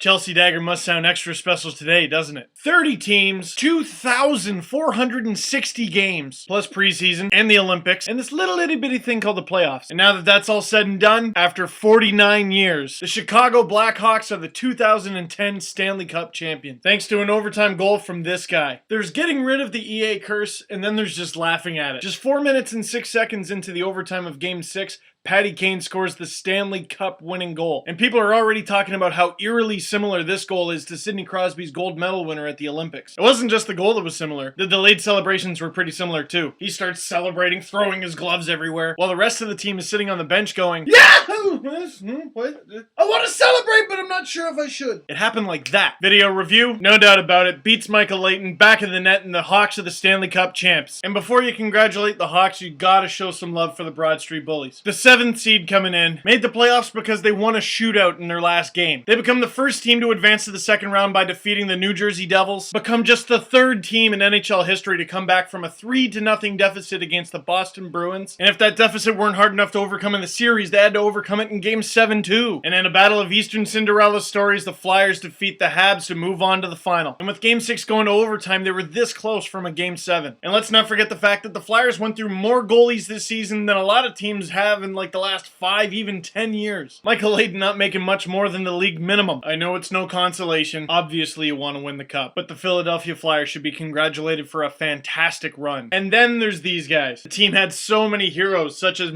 Chelsea Dagger must sound extra special today, doesn't it? 30 teams, 2,460 games, plus preseason and the Olympics, and this little itty bitty thing called the playoffs. And now that that's all said and done, after 49 years, the Chicago Blackhawks are the 2010 Stanley Cup Champions. Thanks to an overtime goal from this guy. There's getting rid of the EA curse, and then there's just laughing at it. Just 4 minutes and 6 seconds into the overtime of Game 6, Patty Kane scores the Stanley Cup winning goal. And people are already talking about how eerily similar this goal is to Sidney Crosby's gold medal winner at the Olympics. It wasn't just the goal that was similar. The delayed celebrations were pretty similar too. He starts celebrating, throwing his gloves everywhere, while the rest of the team is sitting on the bench going, "Yahoo! What? I want to celebrate, but I'm not sure if I should." It happened like that. Video review, no doubt about it, beats Michael Leighton back of the net, and the Hawks are the Stanley Cup champs. And before you congratulate the Hawks, you gotta show some love for the Broad Street Bullies. The 7th seed coming in, made the playoffs because they won a shootout in their last game. They become the first team to advance to the second round by defeating the New Jersey Devils, become just the 3rd team in NHL history to come back from a 3-0 deficit against the Boston Bruins. And if that deficit weren't hard enough to overcome in the series, they had to overcome it in Game 7 too. And in a battle of Eastern Cinderella stories, the Flyers defeat the Habs to move on to the final. And with Game 6 going to overtime, they were this close from a Game 7. And let's not forget the fact that the Flyers went through more goalies this season than a lot of teams have in like the last 5, even 10 years. Michael Leighton not making much more than the league minimum. I know it's no consolation. Obviously you want to win the cup. But the Philadelphia Flyers should be congratulated for a fantastic run. And then there's these guys. The team had so many heroes such as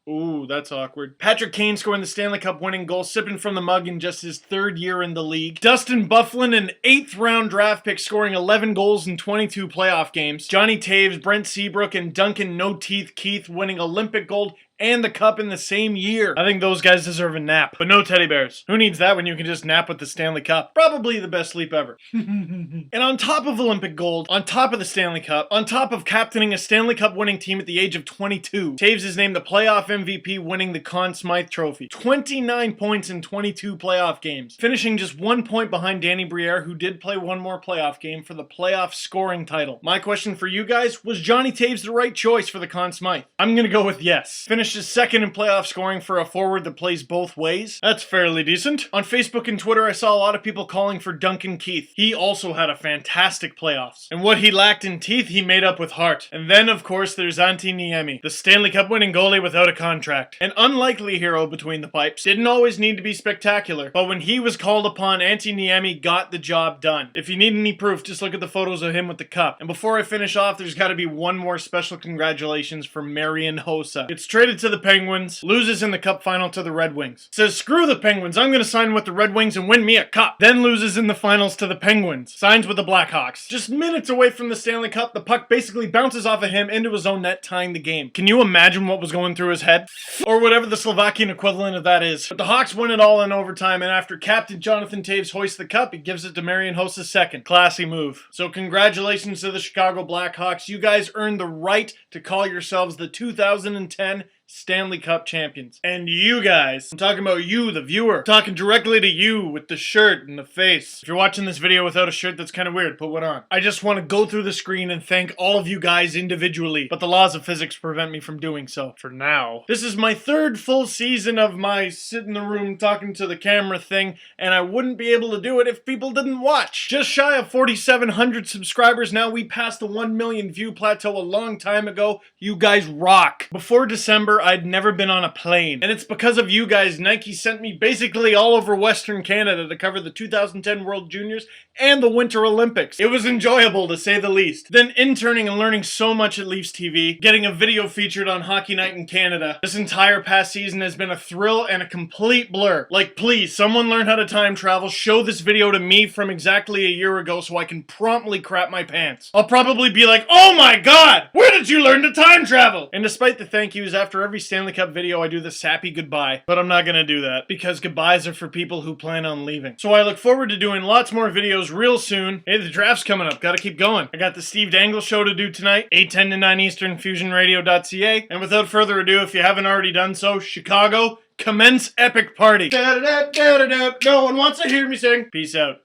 Ooh, that's awkward. Patrick Kane scoring the Stanley Cup winning goal, sipping from the mug in just his 3rd year in the league. Dustin Byfuglien, an 8th round draft pick, scoring 11 goals in 22 playoff games. Johnny Toews, Brent, Seabrook, and Duncan No Teeth Keith winning Olympic gold and the cup in the same year. I think those guys deserve a nap, but no teddy bears. Who needs that when you can just nap with the Stanley Cup? Probably the best sleep ever. And on top of Olympic gold, on top of the Stanley Cup, on top of captaining a Stanley Cup winning team at the age of 22, Toews is named the playoff MVP, winning the Conn Smythe Trophy. 29 points in 22 playoff games, finishing just 1 point behind Danny Briere, who did play one more playoff game for the playoff scoring title. My question for you guys, was Johnny Toews the right choice for the Conn Smythe? I'm gonna go with yes. Finishes 2nd in playoff scoring for a forward that plays both ways. That's fairly decent. On Facebook and Twitter, I saw a lot of people calling for Duncan Keith. He also had a fantastic playoffs. And what he lacked in teeth, he made up with heart. And then, of course, there's Antti Niemi, the Stanley Cup winning goalie without a contract. An unlikely hero between the pipes. Didn't always need to be spectacular, but when he was called upon, Antti Niemi got the job done. If you need any proof, just look at the photos of him with the cup. And before I finish off, there's got to be one more special congratulations for Marian Hossa. It's traded to the Penguins, loses in the cup final to the Red Wings. Says, screw the Penguins, I'm gonna sign with the Red Wings and win me a cup. Then loses in the finals to the Penguins. Signs with the Blackhawks. Just minutes away from the Stanley Cup, the puck basically bounces off of him into his own net, tying the game. Can you imagine what was going through his head? Or whatever the Slovakian equivalent of that is. But the Hawks win it all in overtime, and after Captain Jonathan Toews hoists the cup, he gives it to Marian Hossa 2nd. Classy move. So congratulations to the Chicago Blackhawks. You guys earned the right to call yourselves the 2010 Stanley Cup champions. And you guys, I'm talking about you, the viewer, talking directly to you with the shirt and the face. If you're watching this video without a shirt, that's kind of weird. Put one on. I just want to go through the screen and thank all of you guys individually, but the laws of physics prevent me from doing so for now. This is my 3rd full season of my sit in the room talking to the camera thing, and I wouldn't be able to do it if people didn't watch. Just shy of 4,700 subscribers now. We passed the 1 million view plateau a long time ago. You guys rock. Before December, I'd never been on a plane. And it's because of you guys, Nike sent me basically all over Western Canada to cover the 2010 World Juniors and the Winter Olympics. It was enjoyable, to say the least. Then interning and learning so much at Leafs TV, getting a video featured on Hockey Night in Canada. This entire past season has been a thrill and a complete blur. Like, please, someone learn how to time travel, show this video to me from exactly a year ago so I can promptly crap my pants. I'll probably be like, oh my god, where did you learn to time travel? And despite the thank yous, after every Stanley Cup video, I do the sappy goodbye, but I'm not gonna do that because goodbyes are for people who plan on leaving. So I look forward to doing lots more videos real soon. Hey, the draft's coming up. Gotta keep going. I got the Steve Dangle show to do tonight, 8:10 to 9 Eastern, FusionRadio.ca. And without further ado, if you haven't already done so, Chicago, commence epic party. No one wants to hear me sing. Peace out.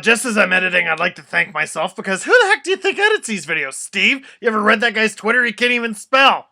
Just as I'm editing, I'd like to thank myself because who the heck do you think edits these videos, Steve? You ever read that guy's Twitter? He can't even spell.